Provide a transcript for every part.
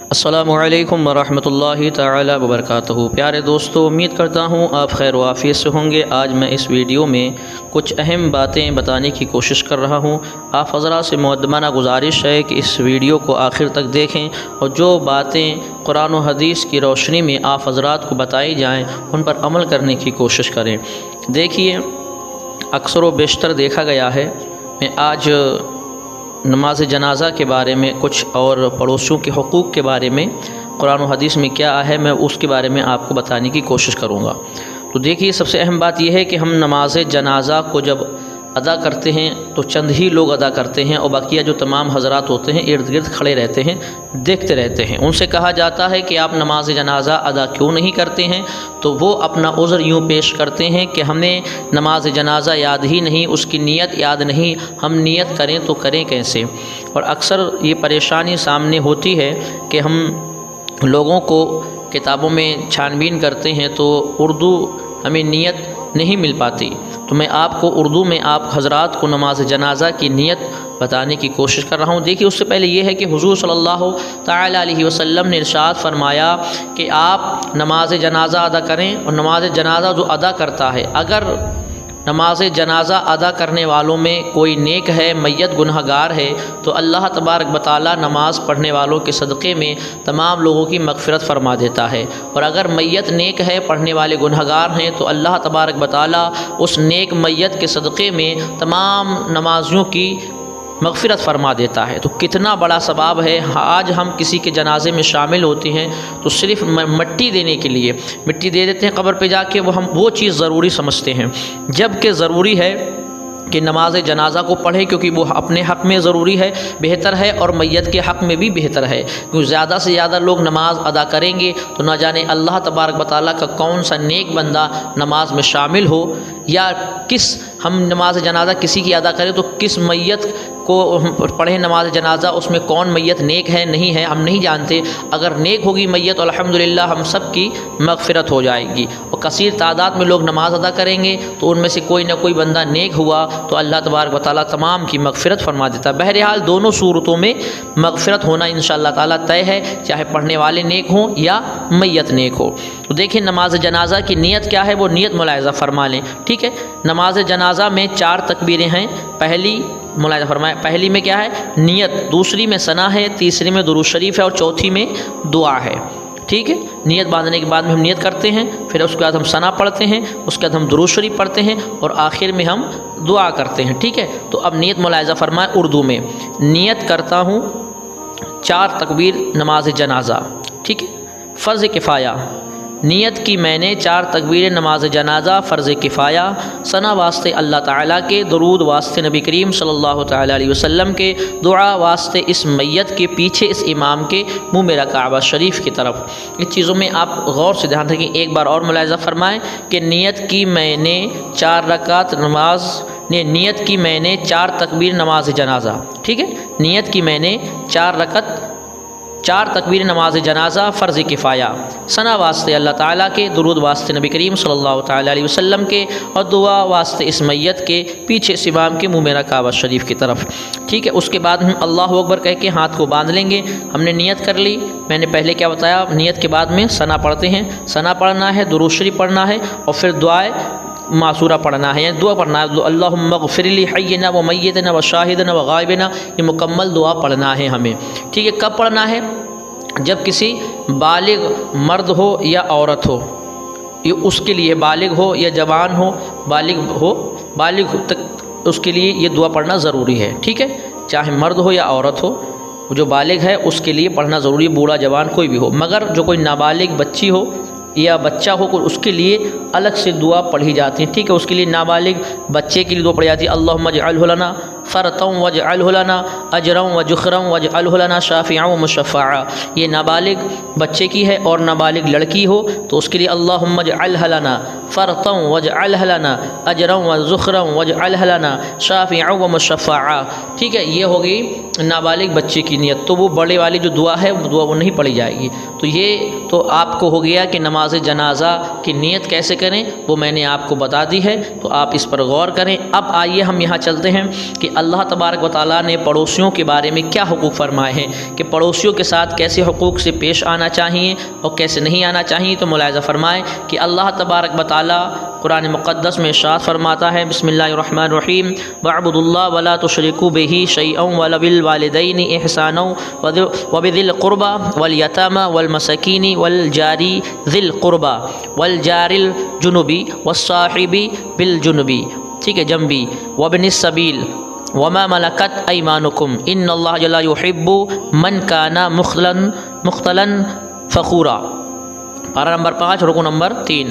अस्सलामुअलैकुम वरहमतुल्लाहि तआला वबरकातुहू। प्यारे दोस्तों, उम्मीद करता हूँ आप खैर व आफियत से होंगे। आज मैं इस वीडियो में कुछ अहम बातें बताने की कोशिश कर रहा हूँ। आप हज़रात से मुअद्दबाना गुजारिश है कि इस वीडियो को आखिर तक देखें और जो बातें कुरान व हदीस की रोशनी में आप हज़रात को बताई जाएँ उन पर अमल करने की कोशिश करें। देखिए, अक्सर व बेशतर देखा गया है, मैं आज नमाज जनाज़ा के बारे में कुछ और पड़ोसियों के हुकूक़ के बारे में कुरान और हदीस में क्या है मैं उसके बारे में आपको बताने की कोशिश करूँगा। तो देखिए, सबसे अहम बात यह है कि हम नमाज जनाज़ा को जब अदा करते हैं तो चंद ही लोग अदा करते हैं और बाकिया जो तमाम हज़रात होते हैं इर्द गिर्द खड़े रहते हैं, देखते रहते हैं। उनसे कहा जाता है कि आप नमाज जनाज़ा अदा क्यों नहीं करते हैं, तो वो अपना उज़्र यूँ पेश करते हैं कि हमें नमाज जनाज़ा याद ही नहीं, उसकी नीयत याद नहीं, हम नीयत करें तो करें कैसे। और अक्सर ये परेशानी सामने होती है कि हम लोगों को किताबों में छानबीन करते हैं तो उर्दू हमें नीयत नहीं मिल पाती। तो मैं आपको उर्दू में आप हज़रात को नमाज जनाज़ा की नीयत बताने की कोशिश कर रहा हूँ। देखिए, उससे पहले ये है कि हुज़ूर सल्लल्लाहु तआला अलैहि वसल्लम ने इरशाद फरमाया कि आप नमाज जनाज़ा अदा करें, और नमाज जनाज़ा जो अदा करता है, अगर नमाज जनाज़ा अदा करने वालों में कोई नेक है, मैयत गुनहगार है, तो अल्लाह तबारक व तआला नमाज़ पढ़ने वालों के सदक़े में तमाम लोगों की मग़फ़िरत फ़रमा देता है। और अगर मैयत नेक है, पढ़ने वाले गुनहगार हैं, तो अल्लाह तबारक व तआला उस नेक मैयत के सदक़े में तमाम नमाजियों की मग़फ़िरत फ़रमा देता है। तो कितना बड़ा सवाब है। आज हम किसी के जनाजे में शामिल होते हैं तो सिर्फ़ मिट्टी देने के लिए मिट्टी दे देते हैं कब्र पे जाके, हम वो चीज़ ज़रूरी समझते हैं, जबकि ज़रूरी है कि नमाज जनाज़ा को पढ़े, क्योंकि वो अपने हक़ में ज़रूरी है, बेहतर है, और मैयत के हक़ में भी बेहतर है। क्योंकि ज़्यादा से ज़्यादा लोग नमाज अदा करेंगे तो न जाने अल्लाह तबारक व तआला का कौन सा नेक बंदा नमाज में शामिल हो, या किस हम नमाज जनाज़ा किसी की अदा करें तो किस मैयत को पढ़ें नमाज जनाज़ा, उसमें कौन मैयत नेक है नहीं है हम नहीं जानते। अगर नेक होगी मैयत अल्हम्दुलिल्लाह हम सब की मग़फ़िरत हो जाएगी, और कसीर तादाद में लोग नमाज अदा करेंगे तो उनमें से कोई ना कोई बंदा नेक हुआ तो अल्लाह तबारक व तआला तमाम की मग़फ़िरत फरमा देता है। बहरहाल दोनों सूरतों में मग़फ़िरत होना इंशाअल्लाह ताला तय है, चाहे पढ़ने वाले नेक हों या मैयत नेक हो। तो देखिए, नमाज जनाज़ा की नीयत क्या है, वो नीयत मुलाहिज़ा फरमा लें। ठीक है, नमाज जनाज़ा में 4 तकबीरें हैं। पहली मुलाहिज़ा फरमाएं, पहली में क्या है, नीयत, दूसरी में सना है, तीसरी में दुरूद शरीफ है, और चौथी में दुआ है। ठीक है, नियत बांधने के बाद में हम नियत करते हैं, फिर उसके बाद हम सना पढ़ते हैं, उसके बाद हम दुरूद शरीफ पढ़ते हैं, और आखिर में हम दुआ करते हैं। ठीक है, तो अब नियत मुलाहिज़ा फरमाएं उर्दू में। नियत करता हूँ 4 तकबीर नमाज जनाज़ा। ठीक है, फ़र्ज़ किफ़ाया, नियत की मैंने 4 तकबीर नमाज जनाज़ा फ़र्ज़ किफ़ाया, सना वास्ते अल्लाह ताला के, दुरूद वास्ते नबी करीम सल्लल्लाहु ताला अलैहि वसल्लम के, दुआ वास्ते इस मैयत के पीछे इस इमाम के, मुँह मेरा काबा शरीफ की तरफ। इन चीज़ों में आप गौर से ध्यान रखें। एक बार और मुलाहिज़ा फरमाएँ कि नियत की मैंने 4 रकात नमाज ने, नियत की मैंने 4 तकबीर नमाज जनाज़ा। ठीक है, नियत की मैंने 4 तकबीर नमाज जनाज़ा फ़र्ज़ किफ़ाया, सना वास्ते अल्लाह ताला के, दुरूद वास्ते नबी करीम सल्लल्लाहु ताला अलैहि वसल्लम के, और दुआ वास्ते इस मैयत के पीछे इस इमाम के, मुँह मेरा काबा शरीफ की तरफ। ठीक है, उसके बाद हम अल्लाहु अकबर कह के हाथ को बांध लेंगे। हमने नियत कर ली, मैंने पहले क्या बताया, नियत के बाद में सना पढ़ते हैं, सना पढ़ना है, दुरूद शरीफ पढ़ना है, और फिर दुआए मासूरा पढ़ना है, यानी दुआ पढ़ना है। अल्लाहुम्मा ग़फ़िरली हय्यना व मय्यतना व शाहिदना व गायबना, ये मुकम्मल दुआ पढ़ना है हमें। ठीक है, कब पढ़ना है, जब किसी बालिग मर्द हो या औरत हो, ये उसके लिए बालिग हो या जवान हो, बालिग हो तक उसके लिए ये दुआ पढ़ना ज़रूरी है। ठीक है, चाहे मर्द हो या औरत हो, जो बालिग है उसके लिए पढ़ना ज़रूरी है, बूढ़ा जवान कोई भी हो। मगर जो कोई नाबालिग बच्ची हो या बच्चा हो, उसके लिए अलग से दुआ पढ़ी जाती है। ठीक है, उसके लिए नाबालिग बच्चे के लिए दुआ पढ़ी जाती है, अल्लाहुम्मा जअलहु लना फ़रतम वजअलहु लना अजरम व जुखरम वजअलहु लना शाफ़िअन व मुशफ़्फ़ा। ये नाबालिग बच्चे की है, और नाबालिग लड़की हो तो उसके लिए अल्लाहुम्मा जअलहु लना फ़रतम वजअलहु लना अजरम व जुखरम वजअलहु लना शाफ़िअन व मुशफ़्फ़ा। ठीक है, ये हो गई नाबालिग बच्चे की नियत। तो वो बड़े वाली जो दुआ है वो दुआ वो नहीं पढ़ी जाएगी। तो ये तो आपको हो गया कि नमाज नमाज जनाजा की नीयत कैसे करें वो मैंने आपको बता दी है, तो आप इस पर गौर करें। अब आइए हम यहाँ चलते हैं कि अल्लाह तबारक व तआला ने पड़ोसियों के बारे में क्या हुकूक फरमाए हैं कि पड़ोसियों के साथ कैसे हुकूक से पेश आना चाहिए और कैसे नहीं आना चाहिए। तो मुलाहिज़ा फरमाएँ कि अल्लाह तबारक व तआला कुरान मुक़द्दस में इरशाद फरमाता है, बिस्मिल्लाहिर्रहमानिर्रहीम, वअब्दुल्लाह वला तुशरिकू बिही शैअन वबिल वालिदैनि इहसानन वबिज़िल क़ुरबा वल यतामा वल मसाकीनि वल जारी ज़िल क़ुरबा वल जारिल जुनुबी वस्साहिबी बिल जुनुबी, ठीक है, जंबी वब्निस सबील वमा मलकत अयमानुकुम इन्नल्लाह ला युहिब्बु मन काना मुख्तलन फ़खूरा। पारा नंबर 5 रुकू नंबर 3।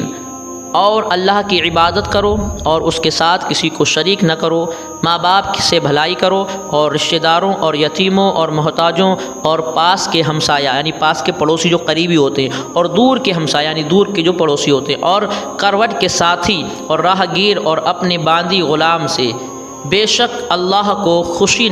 और अल्लाह की इबादत करो और उसके साथ किसी को शरीक न करो, माँ बाप से भलाई करो और रिश्तेदारों और यतीमों और मोहताजों और पास के हमसाया यानी पास के पड़ोसी जो करीबी होते हैं और दूर के हमसाया यानी दूर के जो पड़ोसी होते हैं और करवट के साथी और राहगीर और अपने बांदी ग़ुलाम से। बेशक अल्लाह को खुशी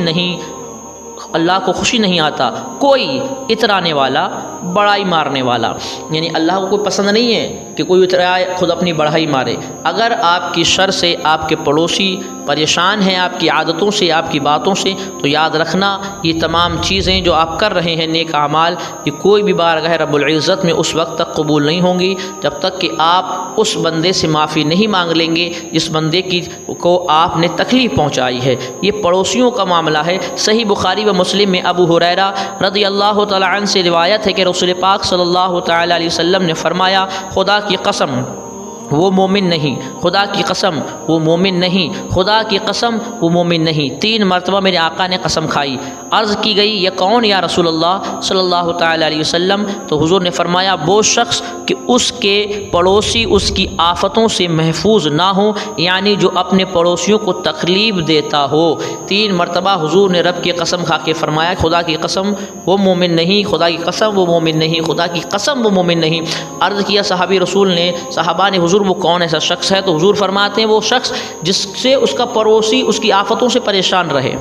नहीं आता कोई इतराने वाला बड़ाई मारने वाला, यानी अल्लाह को कोई पसंद नहीं है कि कोई इतराए खुद अपनी बढ़ाई मारे। अगर आपकी शर से आपके पड़ोसी परेशान हैं, आपकी आदतों से, आपकी बातों से, तो याद रखना ये तमाम चीज़ें जो आप कर रहे हैं नेक आमाल, ये कोई भी बारगाह रब्बुल इज़्ज़त में उस वक्त तक कबूल नहीं होंगी जब तक कि आप उस बंदे से माफ़ी नहीं मांग लेंगे जिस बंदे को आपने तकलीफ़ पहुँचाई है। ये पड़ोसियों का मामला है। सही बुखारी व मुस्लिम में अबू हुरैरा रज़ियल्लाहु तआला अन्हु से रिवायत है कि रसूल पाक सल्लल्लाहु तआला अलैहि वसल्लम ने फरमाया, खुदा की कसम वो मोमिन नहीं, खुदा की कसम वो मोमिन नहीं, खुदा की कसम वो मोमिन नहीं। 3 मरतबा मेरे आका ने कसम खाई। अर्ज़ की गई, ये कौन या रसूलल्लाह सल्लल्लाहु तआला अलैहि वसल्लम? तो हुज़ूर ने फरमाया, वो शख्स कि उसके पड़ोसी उसकी आफ़तों से महफूज ना हो, यानी जो अपने पड़ोसियों को तकलीफ़ देता हो। 3 मरतबा हुज़ूर ने रब की कसम खा के फरमाया, खुदा की कसम वो मोमिन नहीं, खुदा की कसम वो मोमिन नहीं, खुदा की कसम वो मोमिन नहीं। अर्ज़ किया सहाबी रसूल ने, सहाबा ने, हुज़ूर वो कौन ऐसा शख्स है? तो हुज़ूर फरमाते हैं, वो शख्स जिससे उसका पड़ोसी उसकी आफ़तों से परेशान रहे,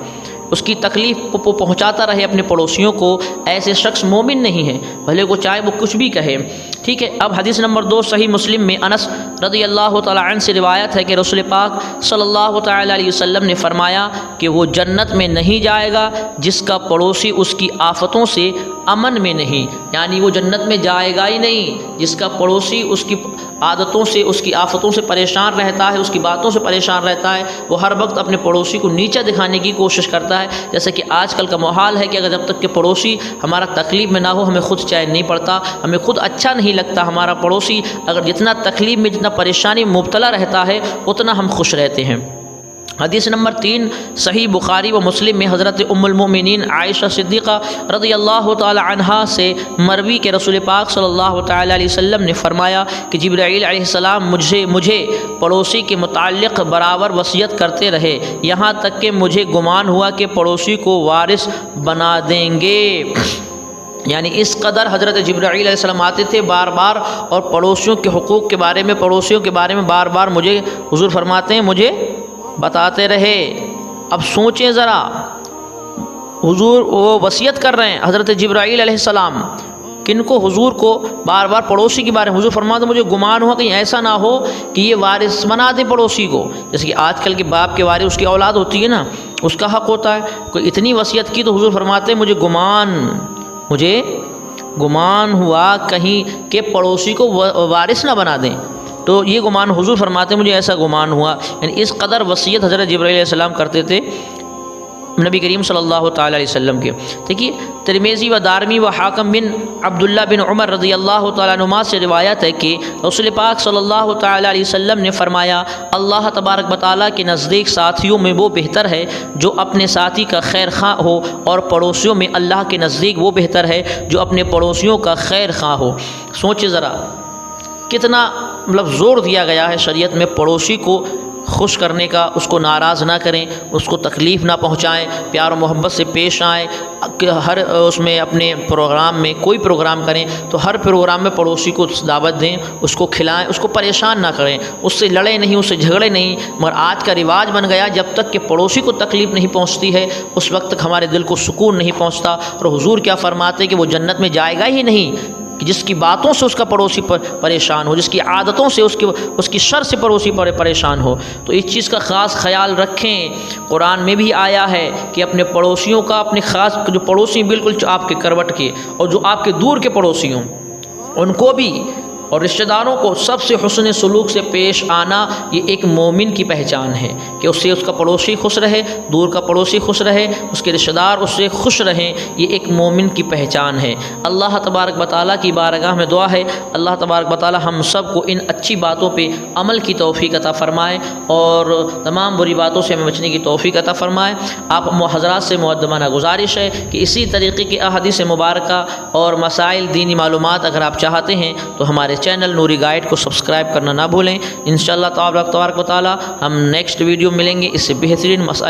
उसकी तकलीफ़ को पहुँचाता रहे अपने पड़ोसियों को, ऐसे शख्स मोमिन नहीं है, भले को चाहे वो कुछ भी कहे। ठीक है। अब हदीस नंबर 2 सही मुस्लिम में अनस रज़ियल्लाहु तआला अन्हु से रिवायत है कि रसूल पाक सल्लल्लाहु तआला अलैहि वसल्लम ने फरमाया कि वो जन्नत में नहीं जाएगा जिसका पड़ोसी उसकी आफ़तों से अमन में नहीं, यानी वो जन्नत में जाएगा ही नहीं जिसका पड़ोसी उसकी आदतों से, उसकी आफ़तों से परेशान रहता है, उसकी बातों से परेशान रहता है। वो हर वक्त अपने पड़ोसी को नीचा दिखाने की कोशिश करता है। जैसे कि आजकल का माहौल है कि अगर जब तक के पड़ोसी हमारा तकलीफ़ में ना हो, हमें खुद चैन नहीं पड़ता, हमें खुद अच्छा नहीं लगता। हमारा पड़ोसी अगर जितना तकलीफ़ में, जितना परेशानी में मुब्तला रहता है, उतना हम खुश रहते हैं। हदीस नंबर 3 सही बुखारी व मुस्लिम में हज़रत उम्मुल मोमिनीन आयशा सिद्दीक़ा रज़ियल्लाहु तआला अन्हा से मरवी के रसूल पाक सल्लल्लाहु तआला अलैहि वसल्लम ने फरमाया कि जिब्राईल अलैहिस्सलाम मुझे पड़ोसी के मुताल्लिक़ बराबर वसीयत करते रहे, यहाँ तक कि मुझे गुमान हुआ कि पड़ोसी को वारिस बना देंगे। यानी इस कदर हज़रत जिब्राईल अलैहिस्सलाम आते थे बार बार और पड़ोसियों के हुकूक़ के बारे में, पड़ोसियों के बारे में बार बार मुझे हुज़ूर फरमाते हैं, मुझे बताते रहे। अब सोचें ज़रा, हुज़ूर वो वसीयत कर रहे हैं हज़रत जिब्राईल अलैहिस्सलाम किनको? हुज़ूर को बार बार पड़ोसी के बारे में। हुज़ूर फरमाते मुझे गुमान हुआ कहीं ऐसा ना हो कि ये वारिस बना दें पड़ोसी को। जैसे कि आजकल के बाप के वारिस उसकी औलाद होती है ना, उसका हक़ होता है। कोई इतनी वसीयत की तो हुज़ूर फरमाते मुझे गुमान हुआ कहीं के पड़ोसी को वारिस ना बना दें। तो ये गुमान हुज़ूर फरमाते मुझे ऐसा गुमान हुआ। यानी इस कदर वसीयत हज़रत जिब्राईल अलैहिस्सलाम करते थे नबी करीम सल्लल्लाहु तआला अलैहि वसल्लम के। देखिए तिरमिज़ी व दारमी व हाकिम बिन अब्दुल्ला बिन उमर रज़ियल्लाहु तआला अन्हुमा से रिवायत है कि रसूल पाक सल्लल्लाहु तआला अलैहि वसल्लम ने फरमाया, अल्लाह तबारक व तआला के नज़दीक साथियों में वो बेहतर है जो अपने साथी का खैर खा हो, और पड़ोसियों में अल्लाह के नज़दीक वो बेहतर है जो अपने पड़ोसियों का खैर खा हो। सोचिए ज़रा कितना मतलब ज़ोर दिया गया है शरीयत में पड़ोसी को खुश करने का, उसको नाराज़ ना करें, उसको तकलीफ़ ना पहुँचाएँ, प्यार और मोहब्बत से पेश आएँ। हर उसमें अपने प्रोग्राम में कोई प्रोग्राम करें तो हर प्रोग्राम में पड़ोसी को दावत दें, उसको खिलाएं, उसको परेशान ना करें, उससे लड़े नहीं, उससे झगड़े नहीं। मगर आज का रिवाज बन गया, जब तक कि पड़ोसी को तकलीफ़ नहीं पहुँचती है उस वक्त तक हमारे दिल को सुकून नहीं पहुँचता। और हुजूर क्या फरमाते कि वो जन्नत में जाएगा ही नहीं कि जिसकी बातों से उसका पड़ोसी परेशान हो, जिसकी आदतों से उसकी शर से पड़ोसी परेशान हो। तो इस चीज़ का ख़ास ख्याल रखें। कुरान में भी आया है कि अपने पड़ोसियों का, अपने ख़ास जो पड़ोसी बिल्कुल आपके करवट के और जो आपके दूर के पड़ोसी हों उनको भी और रिश्तेदारों को सबसे हुस्न सलूक से पेश आना, ये एक मोमिन की पहचान है कि उससे उसका पड़ोसी खुश रहे, दूर का पड़ोसी खुश रहे, उसके रिश्तेदार उससे खुश रहें। ये एक मोमिन की पहचान है। अल्लाह तबारक व तआला की बारगाह में दुआ है, अल्लाह तबारक व तआला हम सब को इन अच्छी बातों पे अमल की तौफीक अता फ़रमाए और तमाम बुरी बातों से हमें बचने की तौफीक अता फ़रमाए। आप हज़रात से मुक़द्दमाना गुजारिश है कि इसी तरीक़े की अहादीस मुबारका और मसाइल दीनी मालूमात अगर आप चाहते हैं तो हमारे चैनल नूरी गाइड को सब्सक्राइब करना ना भूलें। इंशाअल्लाह तबारक व तआला हम नेक्स्ट वीडियो मिलेंगे इससे बेहतरीन मसाइल